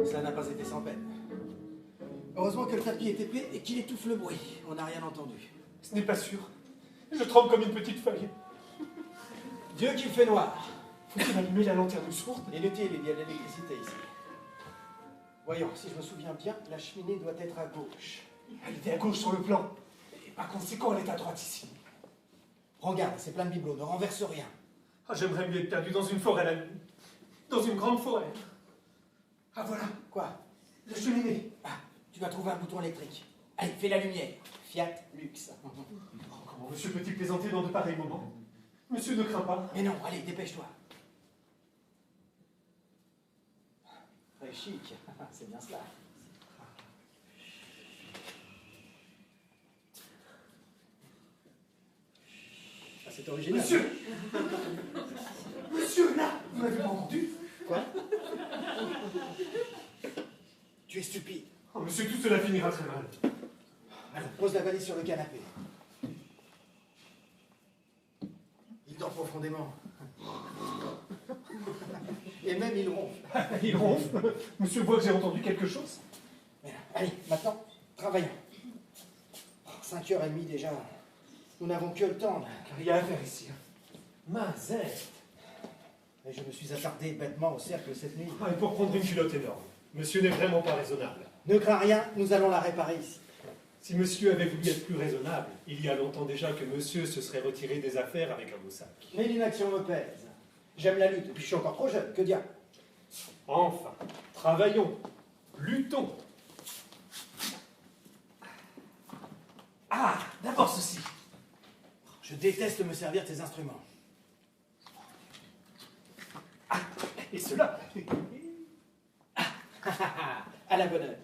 Ça n'a pas été sans peine. Heureusement que le tapis est épais et qu'il étouffe le bruit. On n'a rien entendu. Ce n'est pas sûr. Je tremble comme une petite feuille. Dieu qu'il fait noir. Faut-il allumer la lanterne sourde? Inutile, il y a de l'électricité ici. Voyons, si je me souviens bien, la cheminée doit être à gauche. Elle était à gauche sur le plan. Et par conséquent, elle est à droite ici. Regarde, c'est plein de bibelots, ne renverse rien. Ah, j'aimerais mieux être perdu dans une forêt la nuit. Dans une grande forêt. Ah, voilà. Quoi? La cheminée. Ah, tu vas trouver un bouton électrique. Allez, fais la lumière. Fiat Lux. Oh, comment monsieur peut-il plaisanter dans de pareils moments? Monsieur ne craint pas. Mais non, allez, dépêche-toi. Très chic, c'est bien cela. Ah, c'est original. Monsieur! Monsieur, là! Vous m'avez pas entendu? Quoi? Tu es stupide. Oh, monsieur, tout cela finira très mal. Alors, pose la valise sur le canapé. Il dort profondément. Et même il ronfle. Il ronfle. Monsieur voit que j'ai entendu quelque chose? Mais, allez, maintenant, travaillons. 5h30 déjà. Nous n'avons que le temps, là. Il y a affaire ici. Mazette. Et je me suis attardé bêtement au cercle cette nuit. Ah, et pour prendre une culotte énorme. Monsieur n'est vraiment pas raisonnable. Ne crains rien, nous allons la réparer ici. Si monsieur avait voulu être plus raisonnable, il y a longtemps déjà que monsieur se serait retiré des affaires avec un beau sac. Mais l'inaction me pèse. J'aime la lutte, et puis je suis encore trop jeune, que dire? Enfin, travaillons, luttons. Ah, d'abord ceci. Je déteste me servir de tes instruments. Ah, et cela. À la bonne heure.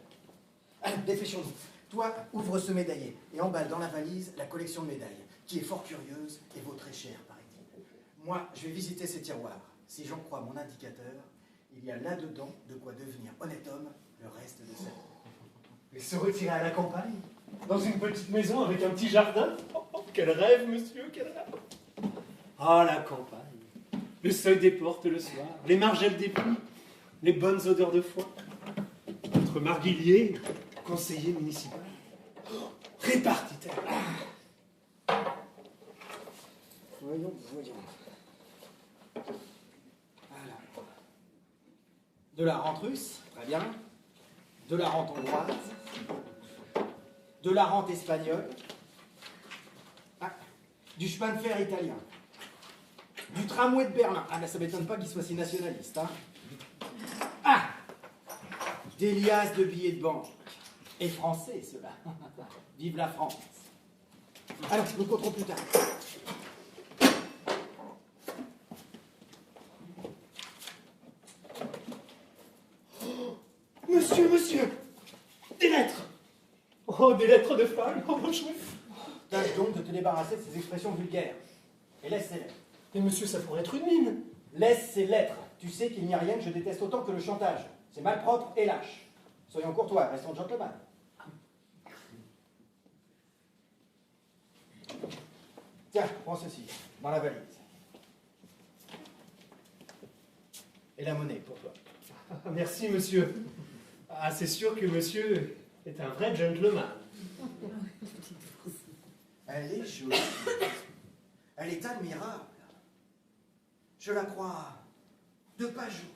Allez, dépêchons-nous. Toi, ouvre ce médaillet et emballe dans la valise la collection de médailles, qui est fort curieuse et vaut très cher, paraît-il. Moi, je vais visiter ces tiroirs. Si j'en crois mon indicateur, il y a là-dedans de quoi devenir honnête homme le reste de sa vie. Mais se retirer à la campagne, dans une petite maison avec un petit jardin. Oh, quel rêve, monsieur, quel rêve. Ah, la campagne. Le seuil des portes le soir, les margelles des puits, les bonnes odeurs de foin. Notre marguillier, conseiller municipal. Oh, répartiteur. Voyons. Voilà. De la rente russe, très bien. De la rente hongroise. De la rente espagnole. Ah, du chemin de fer italien. Du tramway de Berlin. Ah, là, ça m'étonne pas qu'il soit si nationaliste, hein. Ah! Des liasses de billets de banque. Et français, ceux-là. Vive la France. Alors, nous compterons plus tard. Monsieur! Des lettres! Oh, des lettres de femmes! Oh, mon chouette! Tâche donc de te débarrasser de ces expressions vulgaires. Et laisse ces lettres. Mais monsieur, ça pourrait être une mine! Laisse ces lettres. Tu sais qu'il n'y a rien que je déteste autant que le chantage. C'est malpropre et lâche. Soyons courtois, restons gentlemen. Tiens, prends ceci, dans la valise. Et la monnaie pour toi. Ah, merci, monsieur. Ah, c'est sûr que monsieur est un vrai gentleman. Elle est jolie. Elle est admirable. Je la crois de pas jour.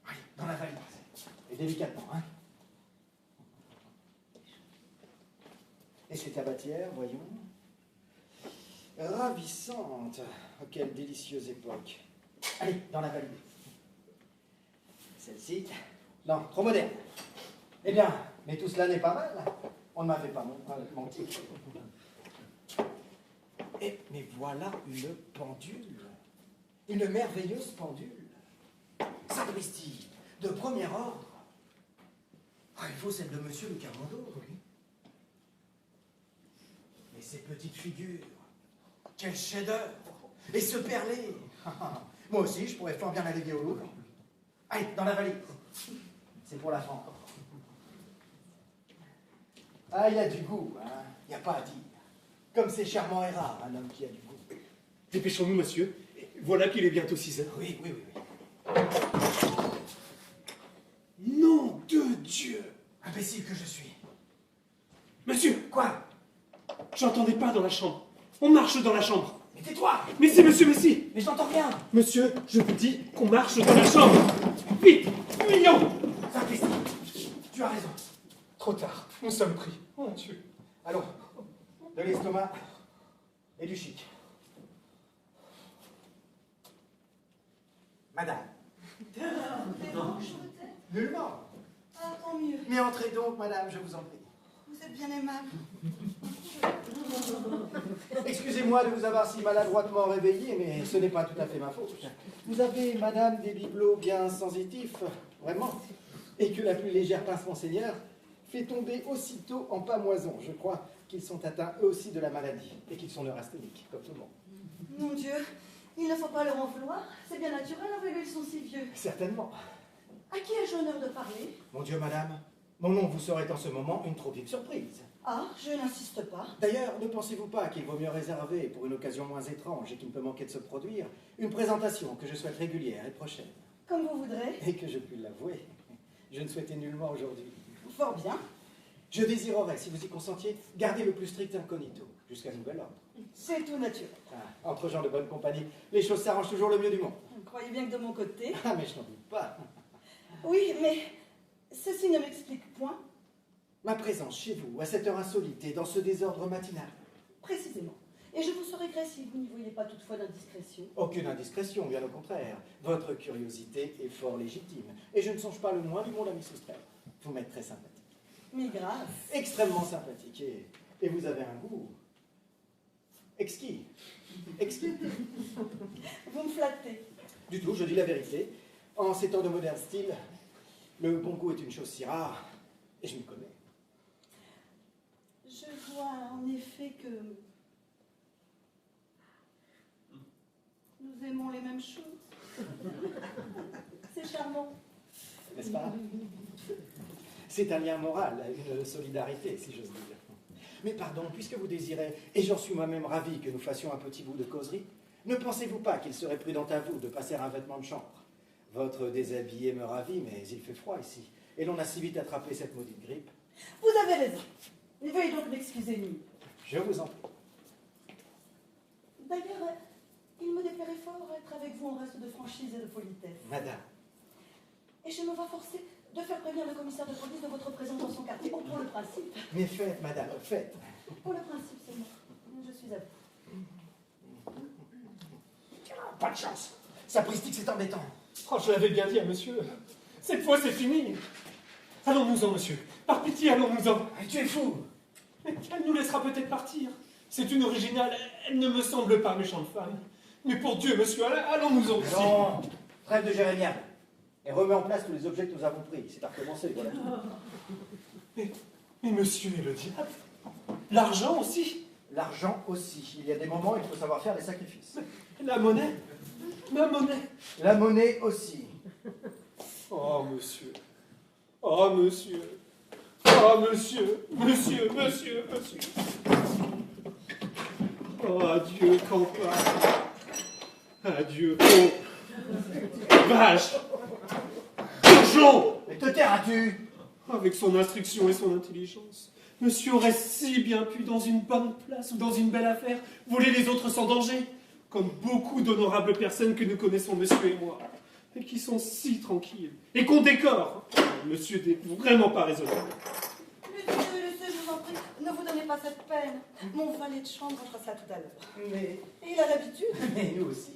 Allez, dans la valise. Et délicatement, hein. Et cette tabatière, voyons. Ravissante. Oh, quelle délicieuse époque. Allez, dans la valise. Celle-ci. Non, trop moderne. Eh bien, mais tout cela n'est pas mal. On ne m'avait pas menti. Et, mais voilà une pendule. Une merveilleuse pendule. Sapristi, de premier ordre. Ah, il faut celle de monsieur le Carmondo. Oui. Mais ces petites figures, quel chef-d'œuvre. Et ce perlé. Moi aussi, je pourrais fort bien la léguer au Louvre. Allez, dans la valise. C'est pour la France. Ah, il y a du goût, hein. Il n'y a pas à dire. Comme c'est charmant et rare, un homme qui a du goût. Dépêchons-nous, monsieur. Voilà qu'il est bientôt 6 heures. Oui. Nom de Dieu! Imbécile que je suis. Monsieur! Quoi? J'entendais pas dans la chambre. On marche dans la chambre. Mais tais-toi! Mais si, monsieur, mais si! Mais je n'entends rien! Monsieur, je vous dis qu'on marche dans la chambre. Vite! Fuyons! Sapristi, tu as raison. Trop tard, nous sommes pris. Oh Dieu! Allons, de l'estomac et du chic. Madame. Nullement. Ah, tant mieux. Mais entrez donc, madame, je vous en prie. Vous êtes bien aimable. Excusez-moi de vous avoir si maladroitement réveillé, mais ce n'est pas tout à fait ma faute. Vous avez, madame, des bibelots bien sensitifs, vraiment, et que la plus légère pince monseigneur fait tomber aussitôt en pamoison. Je crois qu'ils sont atteints eux aussi de la maladie, et qu'ils sont neurasthéniques, comme tout le monde. Mon Dieu, il ne faut pas leur en vouloir. C'est bien naturel avec eux, ils sont si vieux. Certainement. À qui ai-je l'honneur de parler? Mon Dieu, madame, mon nom vous serait en ce moment une trop vive surprise. Ah, je n'insiste pas. D'ailleurs, ne pensez-vous pas qu'il vaut mieux réserver, pour une occasion moins étrange et qui ne peut manquer de se produire, une présentation que je souhaite régulière et prochaine? Comme vous voudrez. Et que je puis l'avouer, je ne souhaitais nullement aujourd'hui. Fort bien. Je désirerais, si vous y consentiez, garder le plus strict incognito, jusqu'à nouvel ordre. C'est tout naturel. Ah, entre gens de bonne compagnie, les choses s'arrangent toujours le mieux du monde. Croyez bien que de mon côté. Ah, mais je n'en doute pas. Oui, mais ceci ne m'explique point. Ma présence chez vous, à cette heure insolite et dans ce désordre matinal. Précisément. Et je vous serais gré si vous n'y voyez pas toutefois d'indiscrétion. Aucune indiscrétion, bien au contraire. Votre curiosité est fort légitime. Et je ne songe pas le moins du monde à m'y soustraire. Vous m'êtes très sympathique. Mais grâce. Extrêmement sympathique. Et vous avez un goût exquis. Exquis. Vous me flattez. Du tout, je dis la vérité. En ces temps de moderne style, le bon goût est une chose si rare, et je m'y connais. Je vois en effet que nous aimons les mêmes choses. C'est charmant. N'est-ce pas? C'est un lien moral, une solidarité, si j'ose dire. Mais pardon, puisque vous désirez, et j'en suis moi-même ravi que nous fassions un petit bout de causerie, ne pensez-vous pas qu'il serait prudent à vous de passer un vêtement de chambre? Votre déshabillé me ravit, mais il fait froid ici, et l'on a si vite attrapé cette maudite grippe. Vous avez raison. Veuillez donc m'excuser, Mimi. Je vous en prie. D'ailleurs, il me déplairait fort être avec vous en reste de franchise et de politesse. Madame, Et je me vois forcée de faire prévenir le commissaire de police de votre présence dans son quartier. Oh, pour le principe. mais faites, madame, faites. Pour le principe seulement. Je suis à vous. Pas de chance. Sapristi, c'est embêtant. Oh, je l'avais bien dit à monsieur. Cette fois, c'est fini. Allons-nous-en, monsieur. Par pitié, allons-nous-en. Tu es fou. Mais elle nous laissera peut-être partir. C'est une originale. Elle ne me semble pas méchante femme. Mais pour Dieu, monsieur, allons-nous-en aussi. Non, trêve de jérémiade. Et remets en place tous les objets que nous avons pris. C'est à recommencer, voilà. Mais monsieur est le diable. L'argent aussi. L'argent aussi. Il y a des moments où il faut savoir faire des sacrifices. La monnaie. Ma monnaie. La monnaie aussi. Oh, monsieur. Oh, monsieur. Oh, monsieur. Monsieur, monsieur, monsieur. Oh, adieu, campagne. Adieu, vache. Bourgeon. Mais te tairas-tu? Avec son instruction et son intelligence, monsieur aurait si bien pu, dans une bonne place ou dans une belle affaire, voler les autres sans danger, comme beaucoup d'honorables personnes que nous connaissons, monsieur et moi, et qui sont si tranquilles, et qu'on décore. Monsieur n'est vraiment pas raisonnable. Laissez, je vous en prie, ne vous donnez pas cette peine. Mon valet de chambre fera ça tout à l'heure. Mais, Et il a l'habitude. mais nous aussi.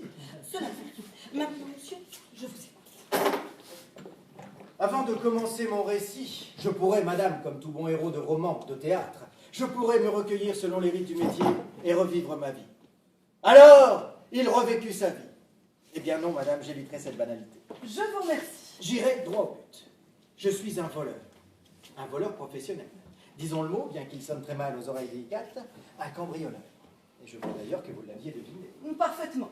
Cela fait. Maintenant, monsieur, je vous écoute. Avant de commencer mon récit, je pourrais, madame, comme tout bon héros de roman, de théâtre, je pourrais me recueillir selon les rites du métier et revivre ma vie. Alors, il revécut sa vie. Eh bien non, madame, j'éviterai cette banalité. Je vous remercie. J'irai droit au but. Je suis un voleur professionnel. Disons le mot, bien qu'il sonne très mal aux oreilles délicates, un cambrioleur. Et je vois d'ailleurs que vous l'aviez deviné. Parfaitement.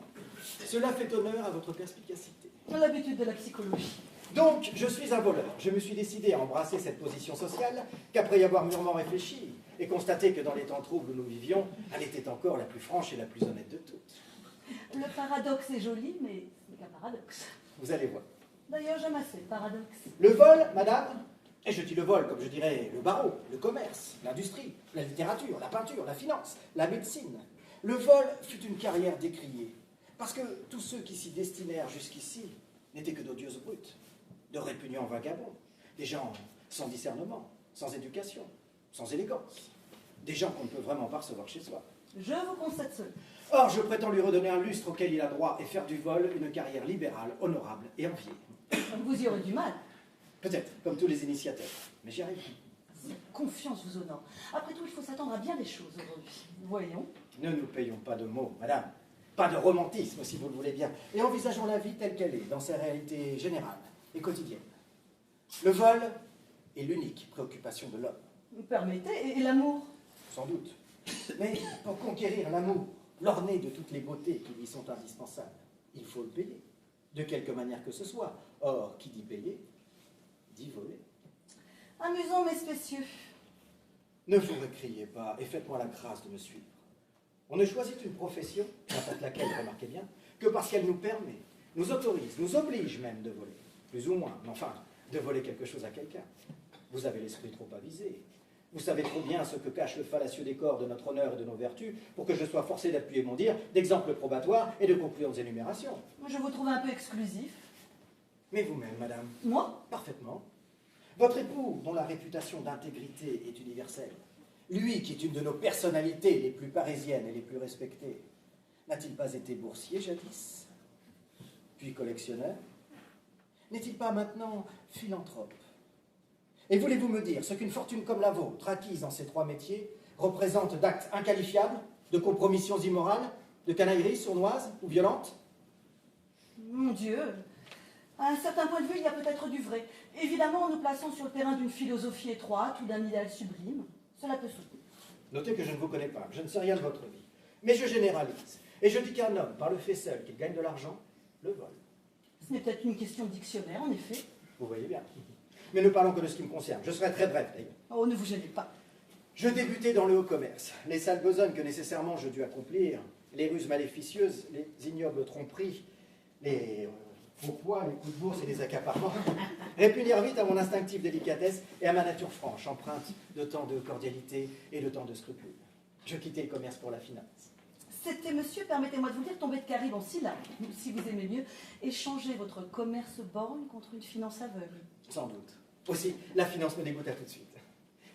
Cela fait honneur à votre perspicacité. L'habitude de la psychologie. Donc, je suis un voleur. Je me suis décidé à embrasser cette position sociale qu'après y avoir mûrement réfléchi et constaté que dans les temps troubles où nous vivions, elle était encore la plus franche et la plus honnête de toutes. Le paradoxe est joli, mais ce n'est qu'un paradoxe. vous allez voir. D'ailleurs, j'aime assez le paradoxe. Le vol, madame, et je dis le vol comme je dirais le barreau, le commerce, l'industrie, la littérature, la peinture, la finance, la médecine. Le vol fut une carrière décriée, parce que tous ceux qui s'y destinèrent jusqu'ici n'étaient que d'odieuses brutes, de répugnants vagabonds, des gens sans discernement, sans éducation, sans élégance, des gens qu'on ne peut vraiment pas recevoir chez soi. Je vous concède cela. Or, je prétends lui redonner un lustre auquel il a droit et faire du vol une carrière libérale, honorable et enviée. Vous y aurez du mal. Peut-être, comme tous les initiateurs, mais j'y arrive. Cette confiance vous honore. Après tout, il faut s'attendre à bien des choses aujourd'hui. Voyons. Ne nous payons pas de mots, madame. Pas de romantisme, si vous le voulez bien. Et envisageons la vie telle qu'elle est, dans sa réalité générale et quotidienne. Le vol est l'unique préoccupation de l'homme. Vous permettez, et l'amour? Sans doute. Mais pour conquérir l'amour, l'orner de toutes les beautés qui lui sont indispensables, il faut le payer, de quelque manière que ce soit. Or, qui dit payer, dit voler. Amusant, mais spécieux. Ne vous récriez pas et faites-moi la grâce de me suivre. On ne choisit une profession, n'importe laquelle, remarquez bien, que parce qu'elle nous permet, nous autorise, nous oblige même de voler. Plus ou moins, mais enfin, de voler quelque chose à quelqu'un. Vous avez l'esprit trop avisé. Vous savez trop bien ce que cache le fallacieux décor de notre honneur et de nos vertus pour que je sois forcé d'appuyer mon dire d'exemples probatoires et de concluantes énumérations. Je vous trouve un peu exclusif. Mais vous-même, madame, Moi? parfaitement. Votre époux, dont la réputation d'intégrité est universelle, lui qui est une de nos personnalités les plus parisiennes et les plus respectées, n'a-t-il pas été boursier jadis, puis collectionneur? N'est-il pas maintenant philanthrope? Et voulez-vous me dire ce qu'une fortune comme la vôtre, acquise dans ces trois métiers, représente d'actes inqualifiables, de compromissions immorales, de canailleries sournoises ou violentes? Mon Dieu. À un certain point de vue, il y a peut-être du vrai. Évidemment, en nous plaçant sur le terrain d'une philosophie étroite ou d'un idéal sublime, cela peut soutenir. Notez que je ne vous connais pas, je ne sais rien de votre vie. Mais je généralise. Et je dis qu'un homme, par le fait seul qu'il gagne de l'argent, le vole. Ce n'est peut-être une question de dictionnaire, en effet. Vous voyez bien. Mais ne parlons que de ce qui me concerne. Je serai très bref, d'ailleurs. Oh, ne vous gênez pas. Je débutais dans le haut commerce. Les sales besognes que nécessairement je dus accomplir, les ruses maléficieuses, les ignobles tromperies, les faux poids, les coups de bourse et les accaparements répugnèrent vite à mon instinctive délicatesse et à ma nature franche, empreinte de tant de cordialité et de tant de scrupules. Je quittai le commerce pour la finance. C'était, monsieur, permettez-moi de vous dire, tombé de Caribe en syllabes, si vous aimez mieux, échanger votre commerce borgne contre une finance aveugle. Sans doute. Aussi, la finance me dégoûta tout de suite.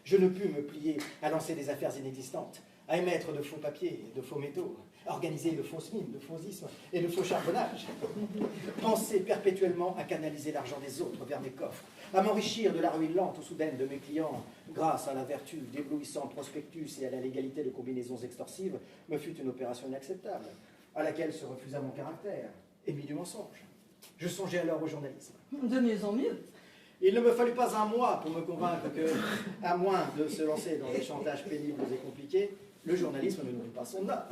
Je ne pus me plier à lancer des affaires inexistantes, à émettre de faux papiers, de faux métaux, à organiser de fausses mines, de faux isthmes et de faux charbonnages. Penser perpétuellement à canaliser l'argent des autres vers mes coffres, à m'enrichir de la ruine lente ou soudaine de mes clients grâce à la vertu d'éblouissants prospectus et à la légalité de combinaisons extorsives me fut une opération inacceptable, à laquelle se refusa mon caractère, et mis du mensonge. Je songeais alors au journalisme. De mieux en mieux. Il ne me fallut pas un mois pour me convaincre que, à moins de se lancer dans des chantages pénibles et compliqués, le journalisme ne nourrit pas son âme.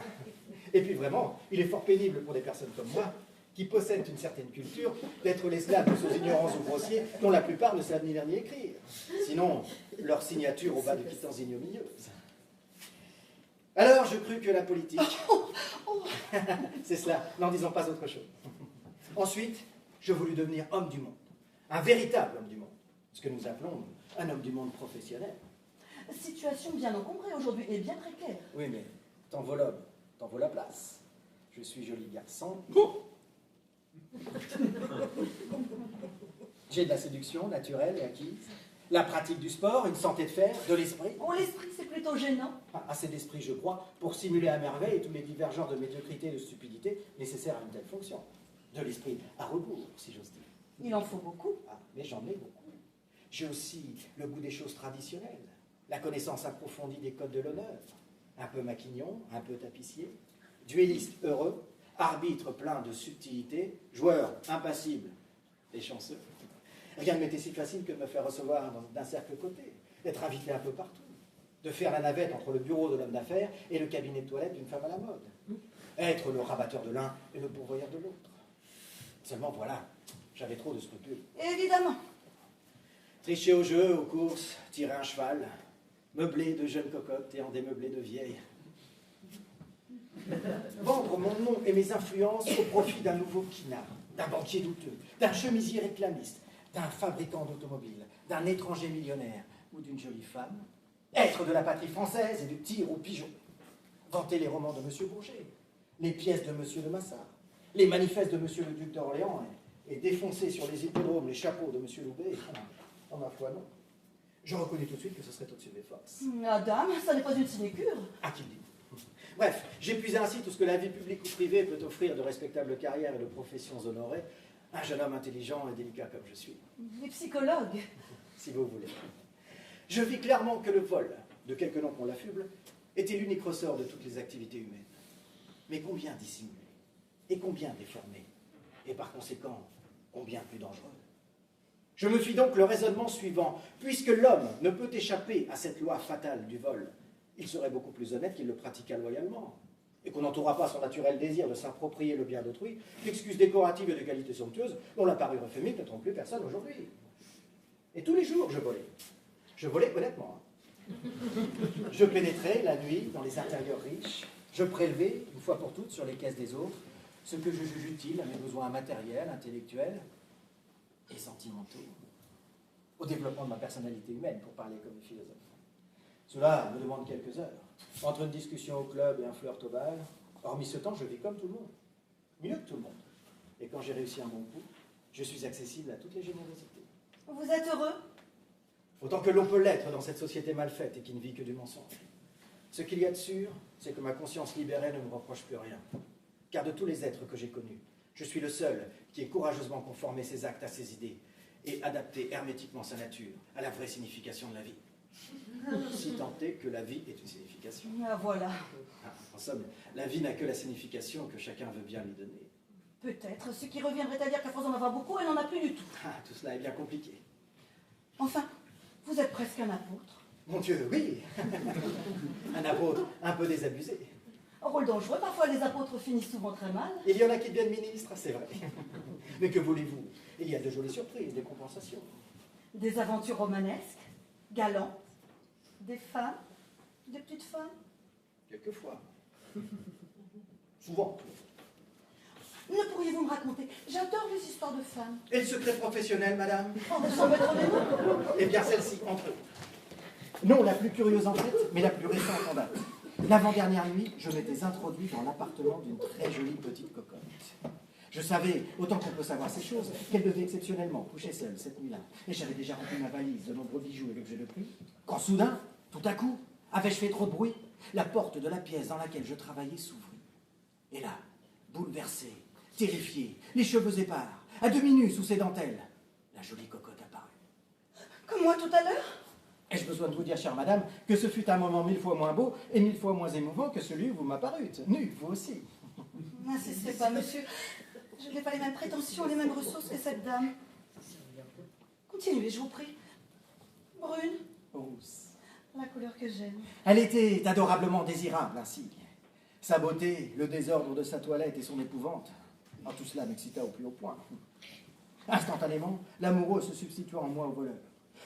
Et puis vraiment, il est fort pénible pour des personnes comme moi, qui possèdent une certaine culture, d'être l'esclave de ces ignorants ou grossiers, dont la plupart ne savent ni lire ni écrire. Sinon, leur signature au bas de quittances ignominieuses. Alors, je crus que la politique... C'est cela, n'en disons pas autre chose. Ensuite, je voulus devenir homme du monde. Un véritable homme du monde. Ce que nous appelons un homme du monde professionnel. Situation bien encombrée aujourd'hui et bien précaire. Oui, mais t'en vaut l'homme, t'en vaut la place. Je suis joli garçon. J'ai de la séduction naturelle et acquise. La pratique du sport, une santé de fer, de l'esprit. Oh, l'esprit, c'est plutôt gênant. Assez d'esprit, je crois, pour simuler à merveille tous les divers genres de médiocrité et de stupidité nécessaires à une telle fonction. De l'esprit à rebours, si j'ose dire. Il en faut beaucoup. Ah, mais j'en ai beaucoup. J'ai aussi le goût des choses traditionnelles, la connaissance approfondie des codes de l'honneur, un peu maquignon, un peu tapissier, duelliste heureux, arbitre plein de subtilité, joueur impassible et chanceux. Rien ne m'était si facile que de me faire recevoir d'un cercle côté, d'être invité un peu partout, de faire la navette entre le bureau de l'homme d'affaires et le cabinet de toilette d'une femme à la mode, être le rabatteur de l'un et le pourvoyeur de l'autre. Seulement voilà, j'avais trop de scrupules. Évidemment. Tricher au jeu, aux courses, tirer un cheval, meubler de jeunes cocottes et en démeubler de vieilles. Vendre mon nom et mes influences au profit d'un nouveau quinard. d'un banquier douteux, d'un chemisier réclamiste, d'un fabricant d'automobiles, d'un étranger millionnaire ou d'une jolie femme, être de la patrie française et du tir au pigeon, vanter les romans de M. Bourget, les pièces de M. de Massard, les manifestes de M. le duc d'Orléans et défoncer sur les hippodromes les chapeaux de M. Loubet, en ma foi non. Je reconnais tout de suite que ce serait au-dessus de mes forces. Madame, ça n'est pas une sinécure. À qui le dit? Bref, j'épuisais ainsi tout ce que la vie publique ou privée peut offrir de respectables carrières et de professions honorées, un jeune homme intelligent et délicat comme je suis. Les psychologues. Si vous voulez. Je vis clairement que le vol, de quelque nom qu'on l'affuble, était l'unique ressort de toutes les activités humaines. Mais combien dissimulé, et combien déformé, et par conséquent, combien plus dangereux. Je me fis donc le raisonnement suivant. Puisque l'homme ne peut échapper à cette loi fatale du vol, il serait beaucoup plus honnête qu'il le pratiquât loyalement, et qu'on n'entourera pas son naturel désir de s'approprier le bien d'autrui d'excuses décoratives et de qualités somptueuses dont la parure éphémère ne trompe plus personne aujourd'hui. Et tous les jours, je volais. Je volais honnêtement. Je pénétrais la nuit dans les intérieurs riches. Je prélevais, une fois pour toutes, sur les caisses des autres, ce que je juge utile à mes besoins matériels, intellectuels et sentimentaux, au développement de ma personnalité humaine, pour parler comme les philosophes. Cela me demande quelques heures. Entre une discussion au club et un flirt au bal, hormis ce temps, je vis comme tout le monde. Mieux que tout le monde. Et quand j'ai réussi un bon coup, je suis accessible à toutes les générosités. Vous êtes heureux? Autant que l'on peut l'être dans cette société mal faite et qui ne vit que du mensonge. Ce qu'il y a de sûr, c'est que ma conscience libérée ne me reproche plus rien. Car de tous les êtres que j'ai connus, je suis le seul qui ait courageusement conformé ses actes à ses idées et adapté hermétiquement sa nature à la vraie signification de la vie. Si tant est que la vie est une signification. Ah, voilà. En somme, la vie n'a que la signification que chacun veut bien lui donner. Peut-être, ce qui reviendrait à dire qu'à force d'en avoir beaucoup, elle n'en a plus du tout. Tout cela est bien compliqué. Enfin, vous êtes presque un apôtre. Mon Dieu, oui. Un apôtre un peu désabusé. Un rôle dangereux, parfois les apôtres finissent souvent très mal. Il y en a qui deviennent ministres, c'est vrai. Mais que voulez-vous? Il y a de jolies surprises, des compensations. Des aventures romanesques, galantes, des femmes, des petites femmes. Quelquefois. Souvent. Ne pourriez-vous me raconter? J'adore les histoires de femmes. Et le secret professionnel, madame? Oh, sans mettre des mots. Eh bien, celle-ci, entre eux. Non la plus curieuse en fait, mais la plus récente en date. L'avant-dernière nuit, je m'étais introduit dans l'appartement d'une très jolie petite cocotte. Je savais, autant qu'on peut savoir ces choses, qu'elle devait exceptionnellement coucher seule cette nuit-là. Et j'avais déjà rempli ma valise de nombreux bijoux et l'objet de prix. Quand soudain, tout à coup, avais-je fait trop de bruit, la porte de la pièce dans laquelle je travaillais s'ouvrit. Et là, bouleversée, terrifiée, les cheveux épars, à demi nus sous ses dentelles, la jolie cocotte apparut. Comme moi tout à l'heure? Ai-je besoin de vous dire, chère madame, que ce fut un moment 1000 fois moins beau et 1000 fois moins émouvant que celui où vous m'apparûtes, nue, vous aussi. N'insistez pas, monsieur. Je n'ai pas les mêmes prétentions, les mêmes ressources que cette dame. Continuez, je vous prie. Brune, Rousse. la couleur que j'aime. Elle était adorablement désirable, ainsi. Sa beauté, le désordre de sa toilette et son épouvante, tout cela m'excita au plus haut point. Instantanément, l'amoureux se substitua en moi au voleur.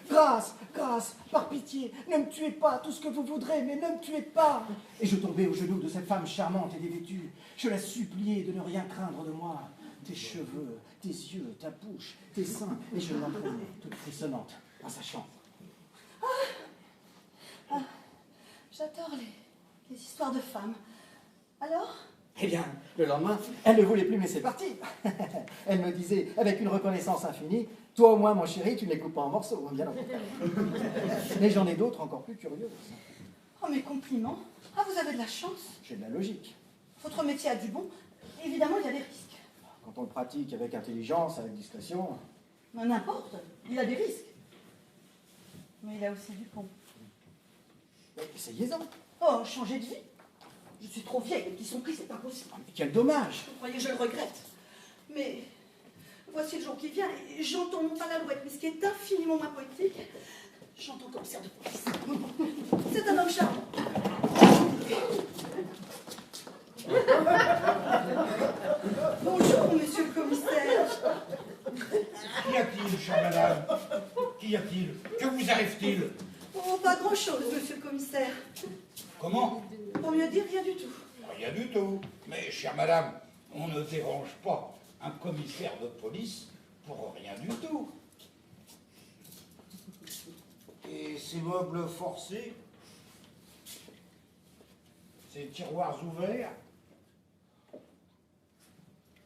Grâce, grâce, par pitié, ne me tuez pas, tout ce que vous voudrez, mais ne me tuez pas. Et je tombai aux genoux de cette femme charmante et dévêtue. Je la suppliai de ne rien craindre de moi. Tes cheveux, tes yeux, ta bouche, tes seins, et je l'entraînai, toute frissonnante, dans sa chambre. J'adore les histoires de femmes. Alors? Eh bien, le lendemain, elle ne voulait plus me laisser partir. Elle me disait, avec une reconnaissance infinie, « Toi au moins, mon chéri, tu ne les coupes pas en morceaux. » Bien au contraire. Mais j'en ai d'autres encore plus curieuses. Oh, mes compliments. Ah, vous avez de la chance. J'ai de la logique. Votre métier a du bon. Évidemment, il y a des risques. Quand on le pratique avec intelligence, avec discrétion... Mais n'importe, il a des risques. Mais il a aussi du bon. Mais essayez-en. Oh, changer de vie. Je suis trop vieille, les petits sont pris, c'est impossible. Mais quel dommage. Vous croyez que je le regrette? Mais voici le jour qui vient et j'entends non pas l'alouette, mais ce qui est infiniment moins poétique, j'entends le commissaire de police. C'est un homme charmant. Bonjour, monsieur le commissaire. Qu'y a-t-il, chère madame? Qu'y a-t-il? Que vous arrive-t-il? Oh, pas grand-chose, monsieur le commissaire. Comment? Pour mieux dire, rien du tout. Rien du tout. Mais, chère madame, on ne dérange pas. un commissaire de police pour rien du tout. Et ces meubles forcés, ces tiroirs ouverts,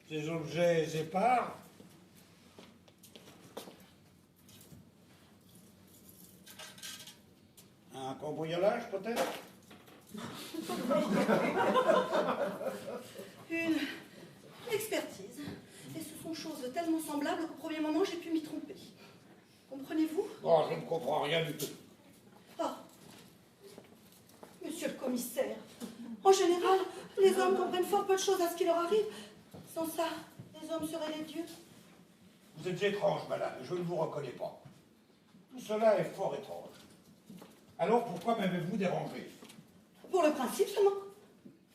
ces objets épars, un cambriolage peut-être? Une expertise. Et ce sont choses tellement semblables qu'au premier moment, j'ai pu m'y tromper. Comprenez-vous? Oh, je ne comprends rien du tout. Oh, monsieur le commissaire, en général, les hommes comprennent fort peu de choses à ce qui leur arrive. Sans ça, les hommes seraient les dieux. Vous êtes étrange, madame, et je ne vous reconnais pas. Tout cela est fort étrange. Alors pourquoi m'avez-vous dérangé? Pour le principe seulement.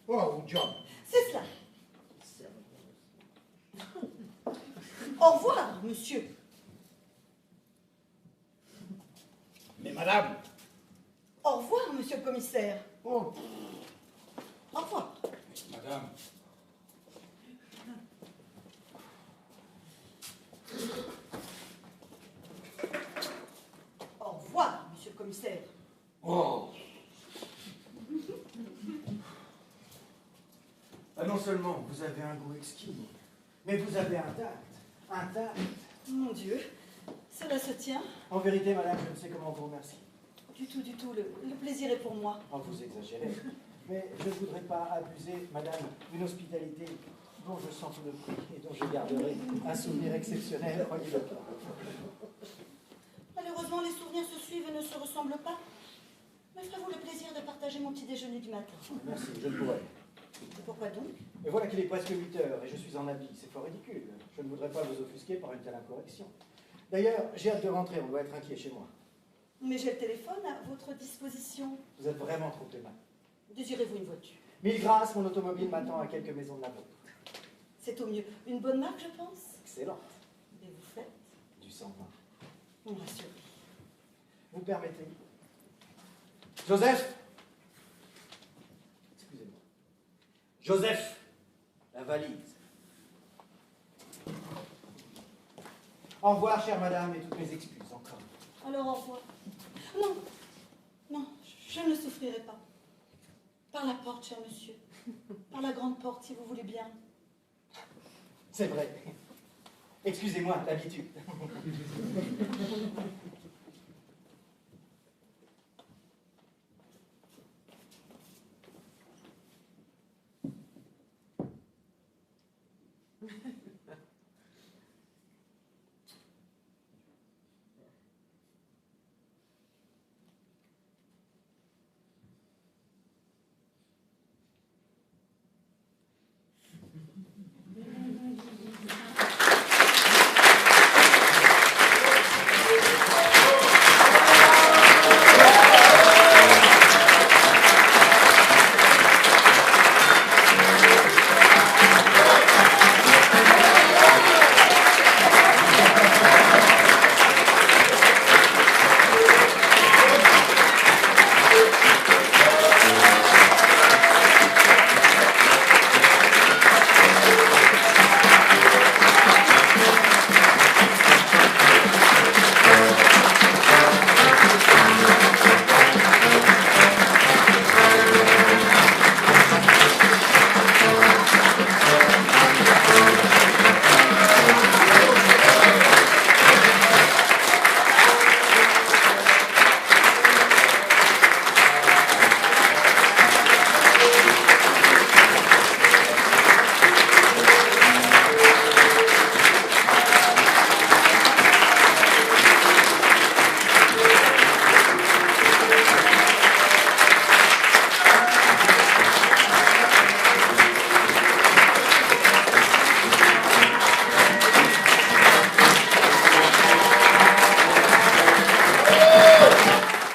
Oh, diable. C'est cela. Au revoir, monsieur. Mais madame. Au revoir, monsieur le commissaire. Oh, Au revoir. madame. Au revoir, monsieur le commissaire. Oh. Ah, non seulement vous avez un goût exquis, mais vous avez un tact. Un tact. Mon Dieu, cela se tient. En vérité, madame, je ne sais comment vous remercier. Du tout, du tout. Le plaisir est pour moi. Oh, vous exagérez. Mais je ne voudrais pas abuser, madame, d'une hospitalité dont je sens tout le prix et dont je garderai un souvenir exceptionnel, croyez-le. Malheureusement, les souvenirs se suivent et ne se ressemblent pas. Me ferez-vous le plaisir de partager mon petit déjeuner du matin? Merci, je ne pourrais. Et pourquoi donc? Mais voilà qu'il est presque 8 heures et je suis en habit. C'est fort ridicule. Je ne voudrais pas vous offusquer par une telle incorrection. D'ailleurs, j'ai hâte de rentrer. On doit être inquiet chez moi. Mais j'ai le téléphone à votre disposition. Vous êtes vraiment trop aimable. Désirez-vous une voiture? Mille grâces, mon automobile m'attend à quelques maisons de la vôtre. C'est au mieux. Une bonne marque, je pense. Excellent. Et vous faites? Du 120. On me rassure. Vous permettez? Joseph! Excusez-moi. Joseph! La valise. Au revoir, chère madame, et toutes mes excuses encore. Alors, au revoir. Non, non, je ne souffrirai pas. Par la porte, cher monsieur. Par la grande porte, si vous voulez bien. C'est vrai. Excusez-moi, l'habitude.